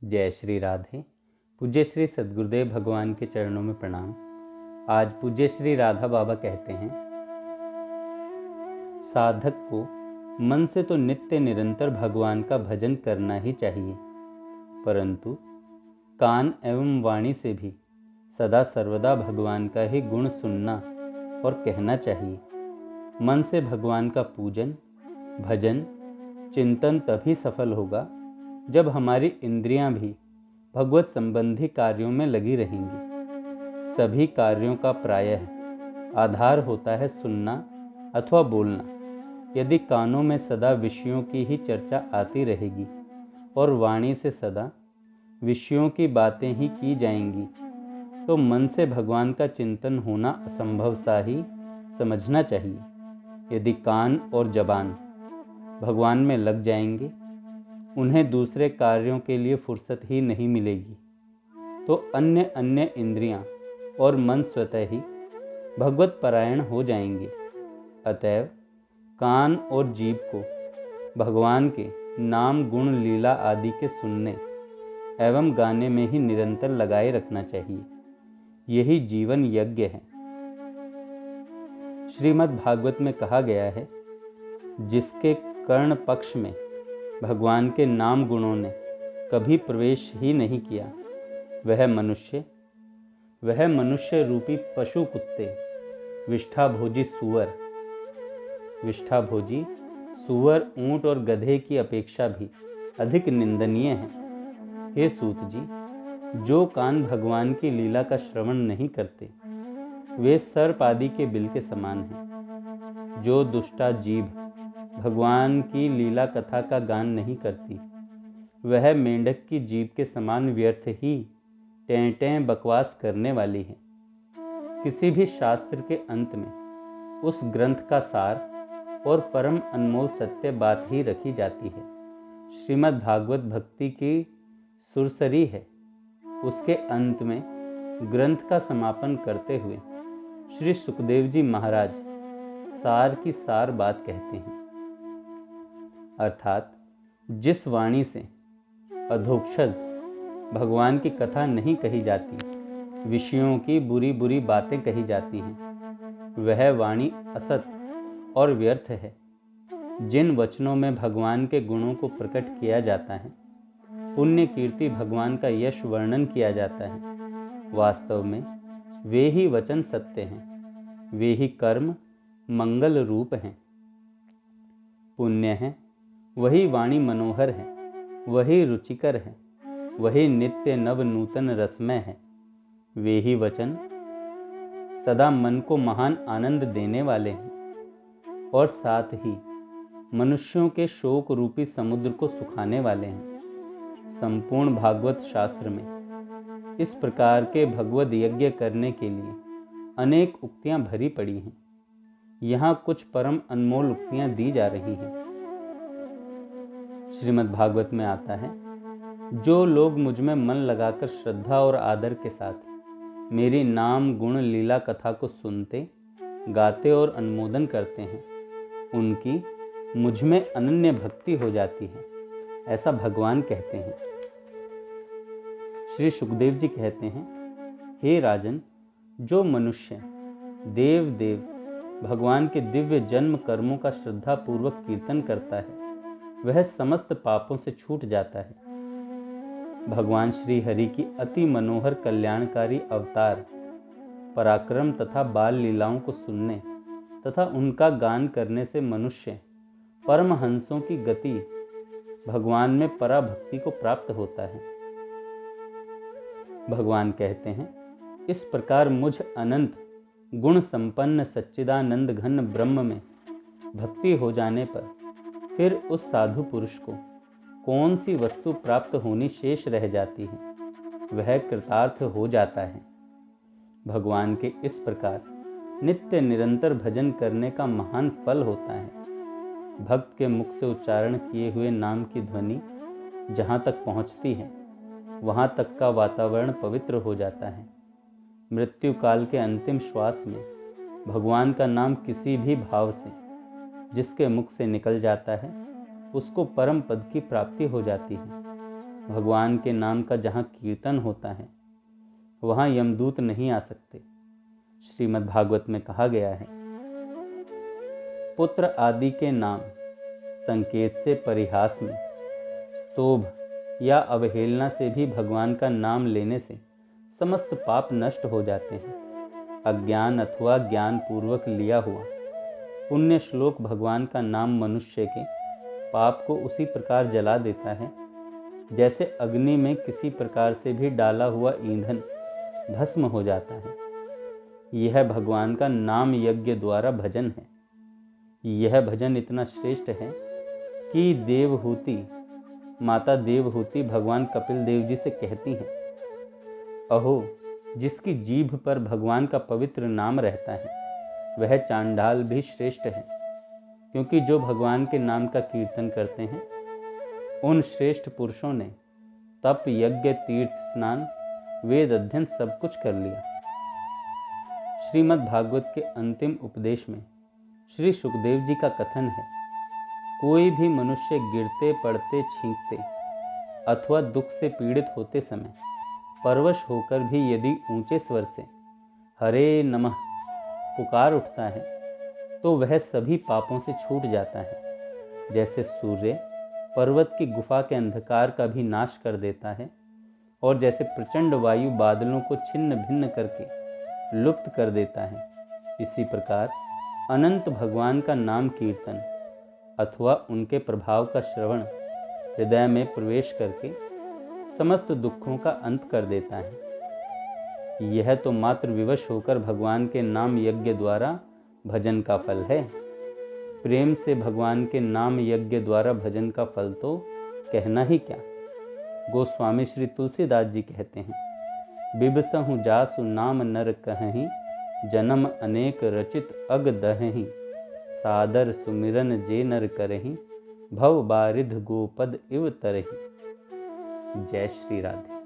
जय श्री राधे। पूज्य श्री सद्गुरुदेव भगवान के चरणों में प्रणाम। आज पूज्य श्री राधा बाबा कहते हैं, साधक को मन से तो नित्य निरंतर भगवान का भजन करना ही चाहिए, परंतु कान एवं वाणी से भी सदा सर्वदा भगवान का ही गुण सुनना और कहना चाहिए। मन से भगवान का पूजन, भजन, चिंतन तभी सफल होगा जब हमारी इंद्रियां भी भगवत संबंधी कार्यों में लगी रहेंगी। सभी कार्यों का प्रायः आधार होता है सुनना अथवा बोलना। यदि कानों में सदा विषयों की ही चर्चा आती रहेगी और वाणी से सदा विषयों की बातें ही की जाएंगी, तो मन से भगवान का चिंतन होना असंभव सा ही समझना चाहिए। यदि कान और जबान भगवान में लग जाएंगे, उन्हें दूसरे कार्यों के लिए फुर्सत ही नहीं मिलेगी, तो अन्य इंद्रियां और मन स्वतः ही भगवत परायण हो जाएंगे। अतएव कान और जीभ को भगवान के नाम, गुण, लीला आदि के सुनने एवं गाने में ही निरंतर लगाए रखना चाहिए। यही जीवन यज्ञ है। श्रीमद् भागवत में कहा गया है, जिसके कर्ण पक्ष में भगवान के नाम गुणों ने कभी प्रवेश ही नहीं किया, वह मनुष्य रूपी पशु कुत्ते, विष्ठाभोजी सूअर, ऊंट और गधे की अपेक्षा भी अधिक निंदनीय है। हे सूत जी, जो कान भगवान की लीला का श्रवण नहीं करते, वे सर्प आदि के बिल के समान हैं। जो दुष्टा जीभ भगवान की लीला कथा का गान नहीं करती, वह मेंढक की जीभ के समान व्यर्थ ही टें बकवास करने वाली है। किसी भी शास्त्र के अंत में उस ग्रंथ का सार और परम अनमोल सत्य बात ही रखी जाती है। श्रीमद् भागवत भक्ति की सुरसरी है। उसके अंत में ग्रंथ का समापन करते हुए श्री सुखदेव जी महाराज सार की सार बात कहते हैं, अर्थात जिस वाणी से अधोक्षज भगवान की कथा नहीं कही जाती, विषयों की बुरी बुरी बातें कही जाती हैं, वह वाणी असत और व्यर्थ है। जिन वचनों में भगवान के गुणों को प्रकट किया जाता है, पुण्य कीर्ति भगवान का यश वर्णन किया जाता है, वास्तव में वे ही वचन सत्य हैं। वे ही कर्म मंगल रूप हैं, पुण्य हैं। वही वाणी मनोहर है, वही रुचिकर है, वही नित्य नव नूतन रसमय है। वे ही वचन सदा मन को महान आनंद देने वाले हैं और साथ ही मनुष्यों के शोक रूपी समुद्र को सुखाने वाले हैं। संपूर्ण भागवत शास्त्र में इस प्रकार के भगवद यज्ञ करने के लिए अनेक उक्तियां भरी पड़ी हैं। यहाँ कुछ परम अनमोल उक्तियां दी जा रही हैं। श्रीमद् भागवत में आता है, जो लोग मुझ में मन लगाकर श्रद्धा और आदर के साथ मेरी नाम, गुण, लीला कथा को सुनते, गाते और अनुमोदन करते हैं, उनकी मुझ में अनन्य भक्ति हो जाती है, ऐसा भगवान कहते हैं। श्री सुखदेव जी कहते हैं, हे राजन, जो मनुष्य देव भगवान के दिव्य जन्म कर्मों का श्रद्धा पूर्वक कीर्तन करता है, वह समस्त पापों से छूट जाता है। भगवान श्री हरि की अति मनोहर कल्याणकारी अवतार, पराक्रम तथा बाल लीलाओं को सुनने तथा उनका गान करने से मनुष्य परमहंसों की गति भगवान में पराभक्ति को प्राप्त होता है। भगवान कहते हैं, इस प्रकार मुझ अनंत गुण संपन्न सच्चिदानंद घन ब्रह्म में भक्ति हो जाने पर फिर उस साधु पुरुष को कौन सी वस्तु प्राप्त होनी शेष रह जाती है, वह कृतार्थ हो जाता है। भगवान के इस प्रकार नित्य निरंतर भजन करने का महान फल होता है। भक्त के मुख से उच्चारण किए हुए नाम की ध्वनि जहाँ तक पहुँचती है, वहाँ तक का वातावरण पवित्र हो जाता है। मृत्यु काल के अंतिम श्वास में भगवान का नाम किसी भी भाव से जिसके मुख से निकल जाता है, उसको परम पद की प्राप्ति हो जाती है। भगवान के नाम का जहाँ कीर्तन होता है वहाँ यमदूत नहीं आ सकते। श्रीमद् भागवत में कहा गया है, पुत्र आदि के नाम संकेत से परिहास में, स्तोभ या अवहेलना से भी भगवान का नाम लेने से समस्त पाप नष्ट हो जाते हैं। अज्ञान अथवा ज्ञान पूर्वक लिया हुआ पुण्य श्लोक भगवान का नाम मनुष्य के पाप को उसी प्रकार जला देता है जैसे अग्नि में किसी प्रकार से भी डाला हुआ ईंधन भस्म हो जाता है। यह भगवान का नाम यज्ञ द्वारा भजन है। यह भजन इतना श्रेष्ठ है कि देवहूति माता देवहूति भगवान कपिल देव जी से कहती हैं, अहो, जिसकी जीभ पर भगवान का पवित्र नाम रहता है वह चांडाल भी श्रेष्ठ है, क्योंकि जो भगवान के नाम का कीर्तन करते हैं उन श्रेष्ठ पुरुषों ने तप, यज्ञ, तीर्थ स्नान, वेद अध्ययन सब कुछ कर लिया। श्रीमद् भागवत के अंतिम उपदेश में श्री सुखदेव जी का कथन है, कोई भी मनुष्य गिरते, पड़ते, छींकते अथवा दुख से पीड़ित होते समय परवश होकर भी यदि ऊंचे स्वर से हरे नमः पुकार उठता है तो वह सभी पापों से छूट जाता है। जैसे सूर्य पर्वत की गुफा के अंधकार का भी नाश कर देता है और जैसे प्रचंड वायु बादलों को छिन्न भिन्न करके लुप्त कर देता है, इसी प्रकार अनंत भगवान का नाम कीर्तन अथवा उनके प्रभाव का श्रवण हृदय में प्रवेश करके समस्त दुखों का अंत कर देता है। यह तो मात्र विवश होकर भगवान के नाम यज्ञ द्वारा भजन का फल है। प्रेम से भगवान के नाम यज्ञ द्वारा भजन का फल तो कहना ही क्या। गोस्वामी श्री तुलसीदास जी कहते हैं, बिबसहु जासु नाम नर कहहीं, जन्म अनेक रचित अग दहहीं, सादर सुमिरन जे नर करहीं, भव बारिध गोपद इव तरहीं। जय श्री राधे।